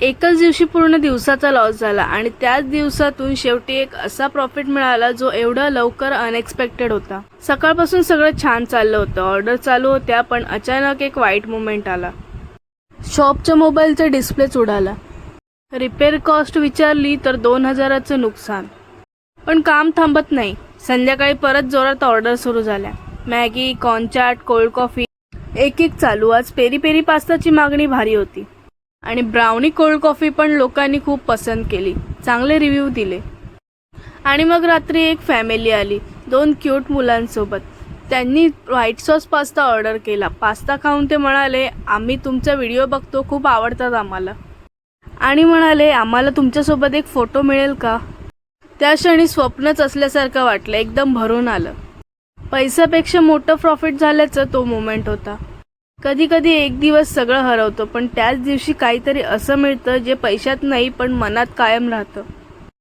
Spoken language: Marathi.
एकच दिवशी पूर्ण दिवसाचा लॉस झाला आणि त्याच दिवसातून शेवटी एक असा प्रॉफिट मिळाला जो एवढा लवकर अनएक्सपेक्टेड होता। सकाळपासून सगळं छान चाललं होतं, ऑर्डर चालू होत्या, पण अचानक एक वाईट मोमेंट आला। शॉपच्या मोबाईलचा डिस्प्लेच उडाला। रिपेअर कॉस्ट विचारली तर 2000चं नुकसान। पण काम थांबत नाही। संध्याकाळी परत जोरात ऑर्डर सुरू झाल्या। मॅगी, कॉर्नचाट, कोल्ड कॉफी एक एक चालू। आज पेरी पेरी पास्ताची मागणी भारी होती आणि ब्राउनी कोल्ड कॉफी पण लोकांनी खूप पसंत केली, चांगले रिव्ह्यू दिले। आणि मग रात्री एक फॅमिली आली, 2 क्यूट मुलांसोबत। त्यांनी व्हाईट सॉस पास्ता ऑर्डर केला। पास्ता खाऊन ते म्हणाले, आम्ही तुमचा व्हिडिओ बघतो, खूप आवडतात आम्हाला, आणि म्हणाले आम्हाला तुमच्यासोबत एक फोटो मिळेल का? त्या क्षणी स्वप्नच असल्यासारखं वाटलं, एकदम भरून आलं। पैशापेक्षा मोठं प्रॉफिट झाल्याचं तो मोमेंट होता। कधी कधी एक दिवस सगळं हरवतं, पण त्याच दिवशी काहीतरी असं मिळतं जे पैशात नाही पण मनात कायम राहतं।